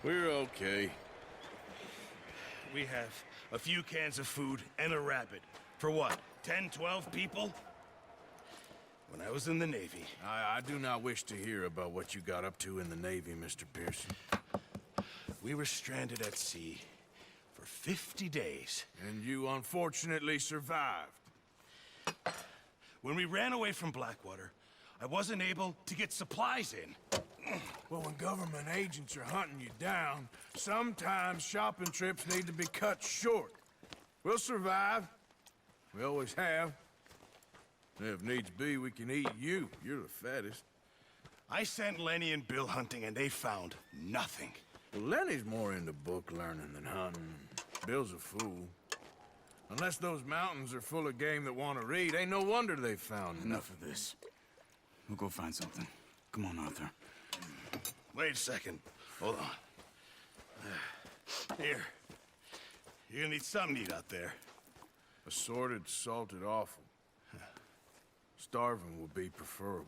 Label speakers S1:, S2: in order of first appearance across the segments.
S1: We're okay.
S2: We have a few cans of food and a rabbit. For what, 10, 12 people? When I was in the Navy...
S1: I do not wish to hear about what you got up to in the Navy, Mr. Pearson.
S2: We were stranded at sea for 50 days.
S1: And you unfortunately survived.
S2: When we ran away from Blackwater, I wasn't able to get supplies in.
S1: Well, when government agents are hunting you down, sometimes shopping trips need to be cut short. We'll survive. We always have. If needs be, we can eat you. You're the fattest.
S2: I sent Lenny and Bill hunting, and they found nothing.
S1: Well, Lenny's more into book learning than hunting. Bill's a fool. Unless those mountains are full of game that want to read, ain't no wonder they found
S3: Enough of this. We'll go find something. Come on, Arthur.
S2: Wait a second. Hold on. Here. You're gonna need something to eat out there.
S1: Assorted, salted offal. Starving would be preferable.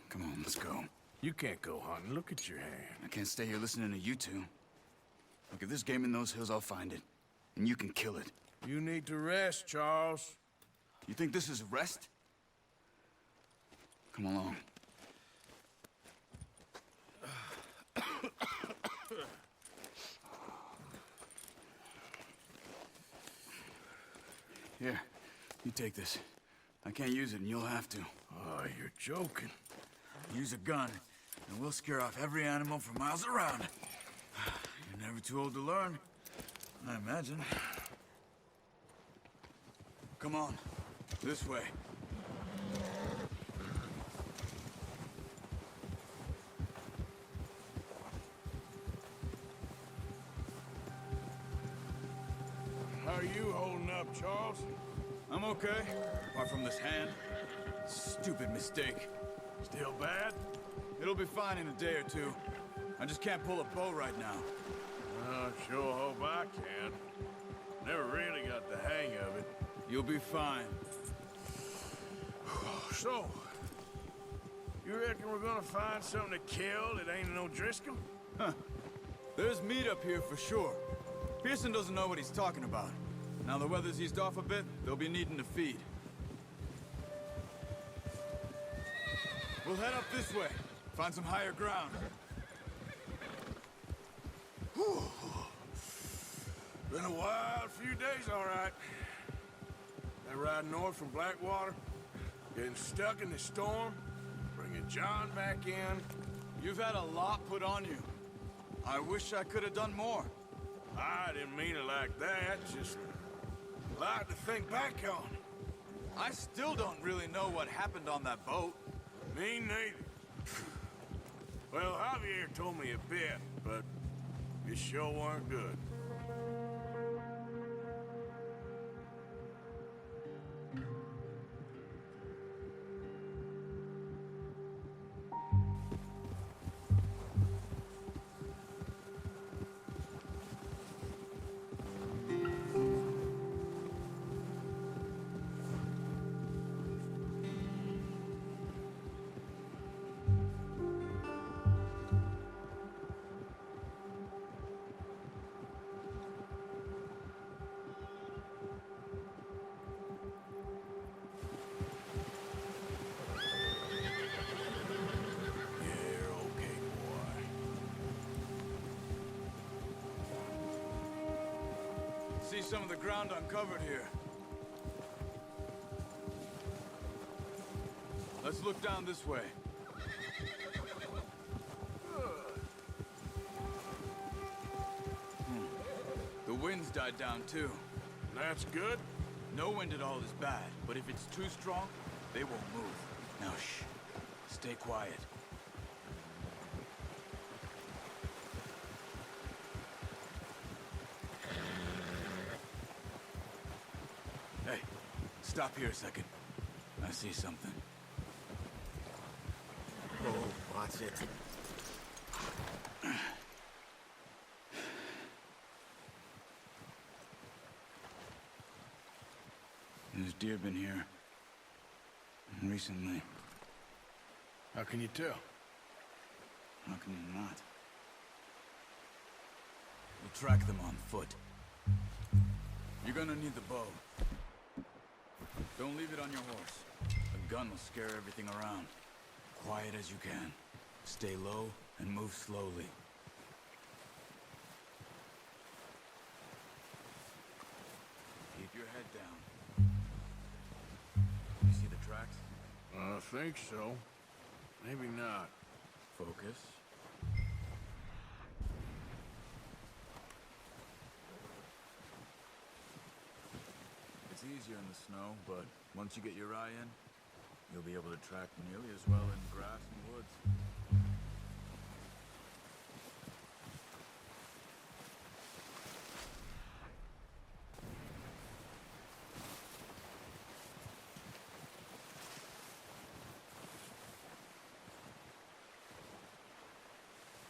S3: Come on, let's go.
S1: You can't go hunting. Look at your hand.
S3: I can't stay here listening to you two. Look, if there's game in those hills, I'll find it. And you can kill it.
S1: You need to rest, Charles.
S3: You think this is rest? Come along. Here, you take this. I can't use it, and you'll have to.
S1: Oh, you're joking.
S3: Use a gun, and we'll scare off every animal for miles around. You're never too old to learn, I imagine. Come on, this way.
S1: How are you holding up, Charles?
S3: I'm okay, apart from this hand. Stupid mistake.
S1: Still bad?
S3: It'll be fine in a day or two. I just can't pull a bow right now.
S1: I sure hope I can. Never really got the hang of it.
S3: You'll be fine.
S1: So, you reckon we're gonna find something to kill that ain't no Driscoll?
S3: Huh. There's meat up here for sure. Pearson doesn't know what he's talking about. Now the weather's eased off a bit, they'll be needing to feed. We'll head up this way. Find some higher ground.
S1: Whew. Been a wild few days, all right. That ride north from Blackwater, getting stuck in the storm, bringing John back in.
S3: You've had a lot put on you. I wish I could have done more.
S1: I didn't mean it like that, just a lot to think back on.
S3: I still don't really know what happened on that boat.
S1: Me neither. Well, Javier told me a bit, but it sure weren't good.
S3: See some of the ground uncovered here. Let's look down this way. The wind's died down too.
S1: That's good.
S3: No wind at all is bad, but if it's too strong, they won't move. Now shh. Stay quiet. Hey, stop here a second. I see something.
S4: Oh, watch it.
S3: There's deer been here. Recently.
S1: How can you tell?
S3: How can you not? We'll track them on foot. You're gonna need the bow. Don't leave it on your horse. A gun will scare everything around. Quiet as you can. Stay low and move slowly. Keep your head down. You see the tracks?
S1: I think so. Maybe not.
S3: Focus. It's easier in the snow, but once you get your eye in, you'll be able to track nearly as well in grass and woods.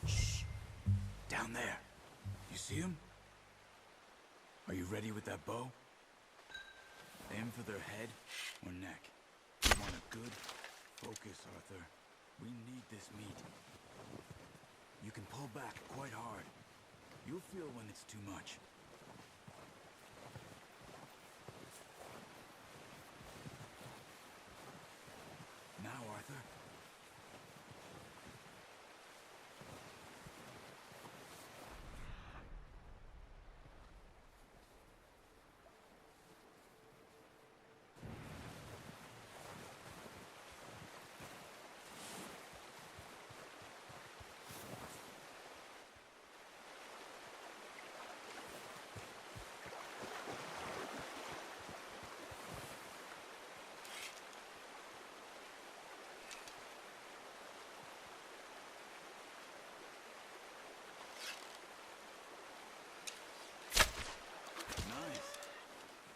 S3: Shh! Down there. You see him? Are you ready with that bow? Aim for their head or neck. You want a good focus, Arthur. We need this meat. You can pull back quite hard. You'll feel when it's too much. Now, Arthur.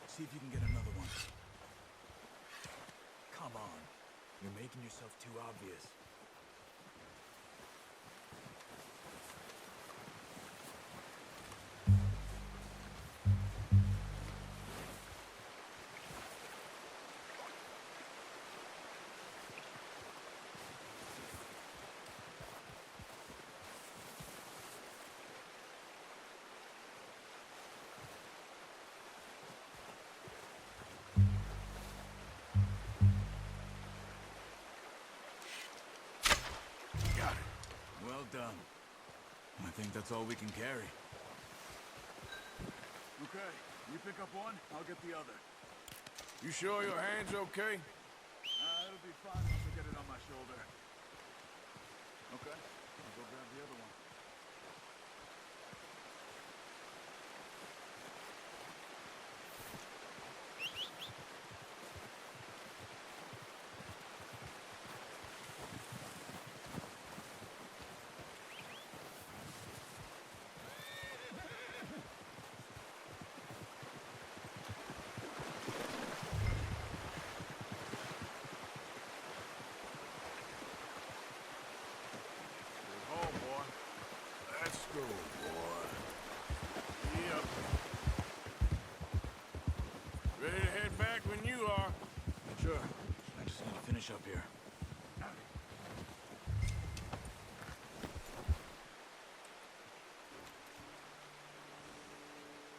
S3: See if you can get another one. Come on. You're making yourself too obvious. Well done. I think that's all we can carry. Okay, you pick up one, I'll get the other.
S1: You sure your hand's okay?
S3: It'll be fine once I get it on my shoulder. Okay, I'll go grab the other one.
S1: Let's go, boy. Yep. Ready to head back when you are.
S3: Sure. I just need to finish up here.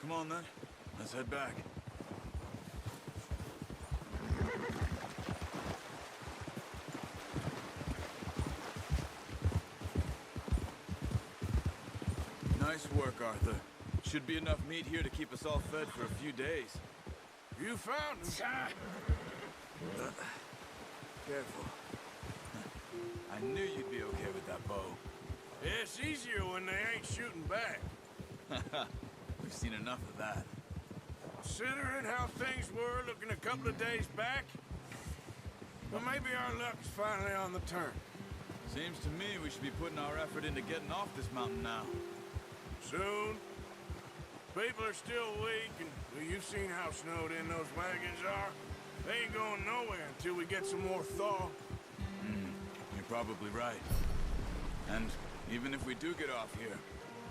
S3: Come on, then. Let's head back. Nice work, Arthur. Should be enough meat here to keep us all fed for a few days.
S1: You found him.
S3: Careful. I knew you'd be okay with that bow.
S1: Yeah, it's easier when they ain't shooting back.
S3: We've seen enough of that.
S1: Considering how things were looking a couple of days back, well, maybe our luck's finally on the turn.
S3: Seems to me we should be putting our effort into getting off this mountain now.
S1: Soon. People are still weak, and well, you've seen how snowed in those wagons are. They ain't going nowhere until we get some more thaw.
S3: You're probably right. And even if we do get off here,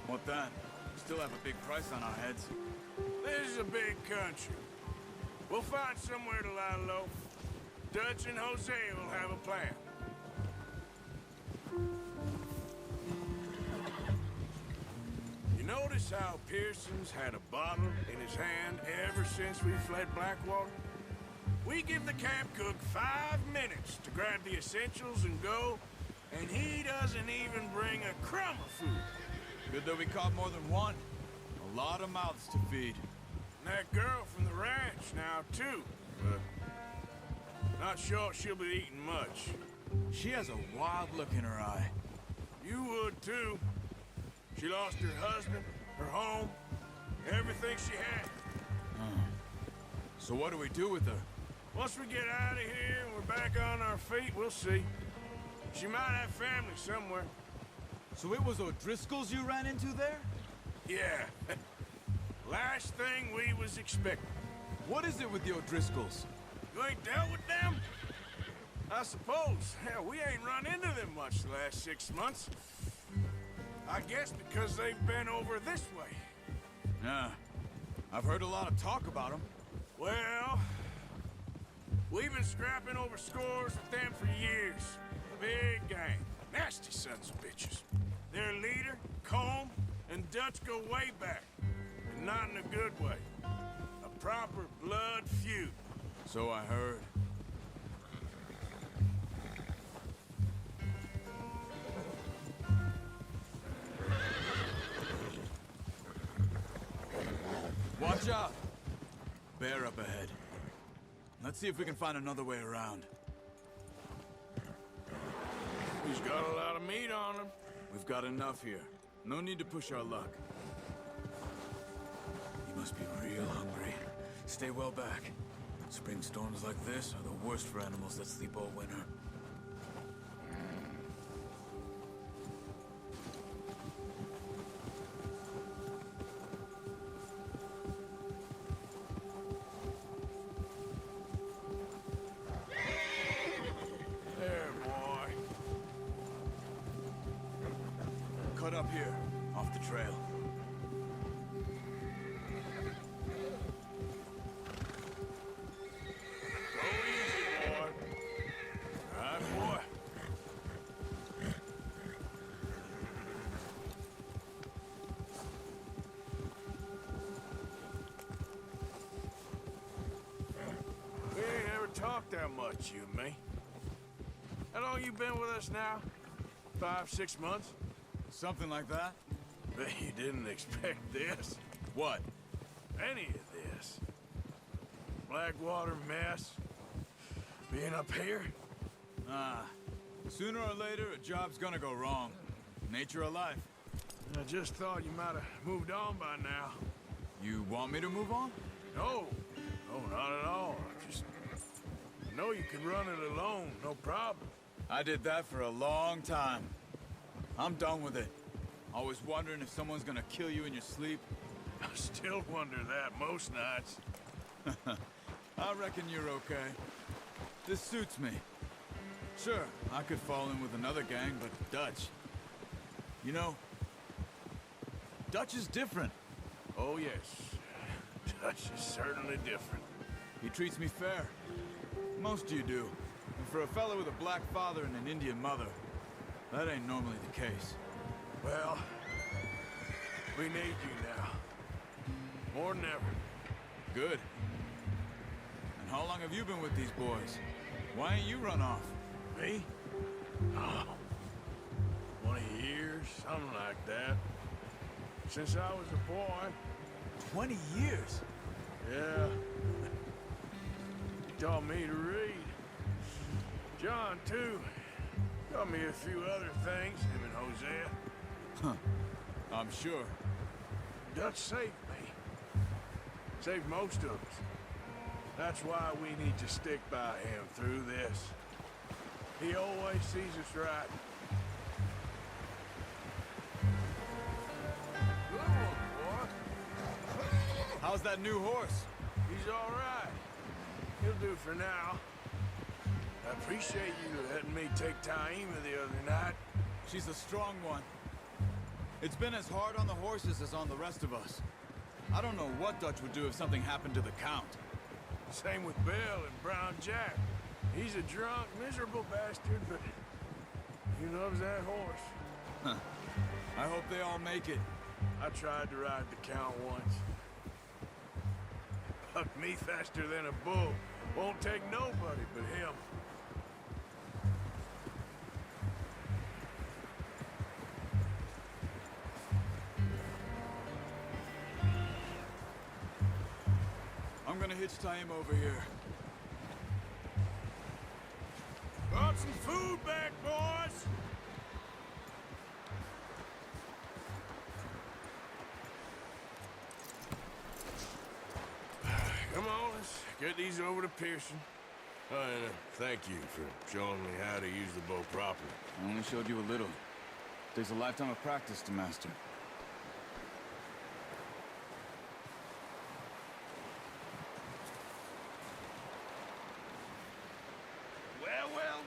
S3: what then? We still have a big price on our heads.
S1: This is a big country. We'll find somewhere to lie low. Dutch and Hosea will have a plan. You notice how Pearson's had a bottle in his hand ever since we fled Blackwater? We give the camp cook 5 minutes to grab the essentials and go, and he doesn't even bring a crumb of food.
S3: Good that we caught more than one. A lot of mouths to feed.
S1: And that girl from the ranch now, too. But not sure she'll be eating much.
S3: She has a wild look in her eye.
S1: You would, too. She lost her husband, her home, everything she had.
S3: So what do we do with her?
S1: Once we get out of here and we're back on our feet, we'll see. She might have family somewhere.
S3: So it was O'Driscoll's you ran into there?
S1: Yeah. Last thing we was expecting.
S3: What is it with the O'Driscolls?
S1: You ain't dealt with them? I suppose. Hell, we ain't run into them much the last 6 months. I guess because they've been over this way.
S3: Yeah. I've heard a lot of talk about them.
S1: Well, we've been scrapping over scores with them for years. Big gang. Nasty sons of bitches. Their leader, Colm, and Dutch go way back. And not in a good way. A proper blood feud.
S3: So I heard. Watch out! Bear up ahead. Let's see if we can find another way around.
S1: He's got a lot of meat on him.
S3: We've got enough here. No need to push our luck. You must be real hungry. Stay well back. Spring storms like this are the worst for animals that sleep all winter.
S1: There, boy.
S3: Cut up here, off the trail.
S1: Go easy, boy. Right, boy. We ain't ever talked that much, you and me. How long you been with us now? 5, 6 months?
S3: Something like that?
S1: Bet you didn't expect this.
S3: What?
S1: Any of this. Blackwater mess. Being up here?
S3: Sooner or later, a job's gonna go wrong. Nature of life.
S1: I just thought you might have moved on by now.
S3: You want me to move on?
S1: No. No, not at all. Just... I know you can run it alone, no problem.
S3: I did that for a long time. I'm done with it. Always wondering if someone's gonna kill you in your sleep.
S1: I still wonder that most nights.
S3: I reckon you're okay. This suits me. Sure, I could fall in with another gang, but Dutch... You know, Dutch is different.
S1: Oh, yes. Dutch is certainly different.
S3: He treats me fair. Most of you do. And for a fella with a black father and an Indian mother, that ain't normally the case.
S1: Well, we need you now. More than ever.
S3: Good. And how long have you been with these boys? Why ain't you run off?
S1: Me? Oh, 20 years, something like that. Since I was a boy.
S3: 20 years?
S1: Yeah. He taught me to read. John, too. Taught me a few other things, him and Hosea.
S3: Huh. I'm sure.
S1: Dutch saved me. Saved most of us. That's why we need to stick by him through this. He always sees us right. Good one, boy.
S3: How's that new horse?
S1: He's all right. He'll do for now. I appreciate you letting me take Taima the other night.
S3: She's a strong one. It's been as hard on the horses as on the rest of us. I don't know what Dutch would do if something happened to the Count.
S1: Same with Bill and Brown Jack. He's a drunk, miserable bastard, but he loves that horse.
S3: I hope they all make it.
S1: I tried to ride the Count once. Bucked me faster than a bull. Won't take nobody but him.
S3: I'm gonna hitch tie him over here.
S1: Brought some food back, boys! Come on, let's get these over to Pearson. Oh, and thank you for showing me how to use the bow properly.
S3: I only showed you a little. Takes a lifetime of practice to master.
S2: Well, well,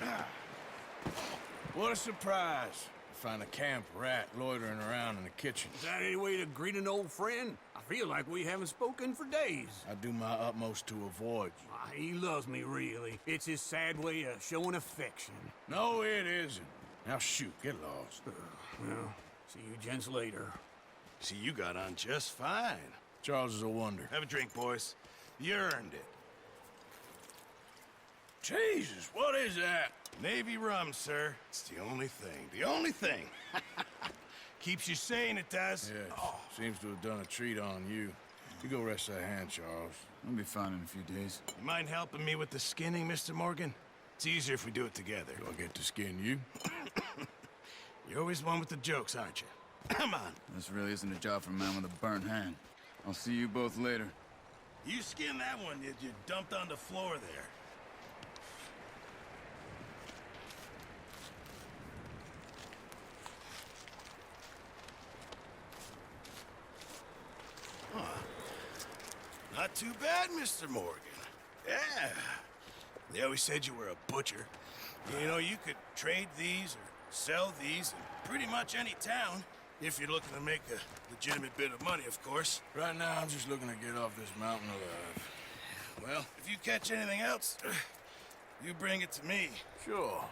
S2: well.
S1: What a surprise. Find a camp rat loitering around in the kitchen.
S4: Is that any way to greet an old friend? I feel like we haven't spoken for days.
S1: I do my utmost to avoid you.
S4: He loves me, really. It's his sad way of showing affection.
S1: No, it isn't. Now shoot, get lost.
S4: Well, see you gents later.
S2: See, you got on just fine.
S1: Charles is a wonder.
S2: Have a drink, boys. You earned it.
S1: Jesus, what is that?
S2: Navy rum, sir. It's the only thing. The only thing. Keeps you sane, it does.
S1: Yes, seems to have done a treat on you. You go rest that hand, Charles.
S3: I'll be fine in a few days.
S2: You mind helping me with the skinning, Mr. Morgan? It's easier if we do it together.
S1: Do I get to skin you?
S2: You're always one with the jokes, aren't you? Come on.
S3: This really isn't a job for a man with a burnt hand. I'll see you both later.
S2: You skinned that one that you dumped on the floor there. Not too bad, Mr. Morgan. Yeah. They always said you were a butcher. You know, you could trade these or sell these in pretty much any town, if you're looking to make a legitimate bit of money, of course.
S1: Right now, I'm just looking to get off this mountain alive.
S2: Well, if you catch anything else, you bring it to me.
S1: Sure.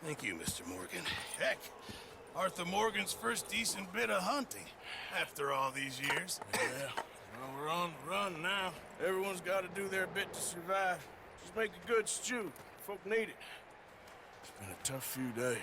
S2: Thank you, Mr. Morgan. Heck, Arthur Morgan's first decent bit of hunting after all these years.
S1: Yeah. Well, we're on the run now. Everyone's got to do their bit to survive. Just make a good stew. Folk need it. It's been a tough few days.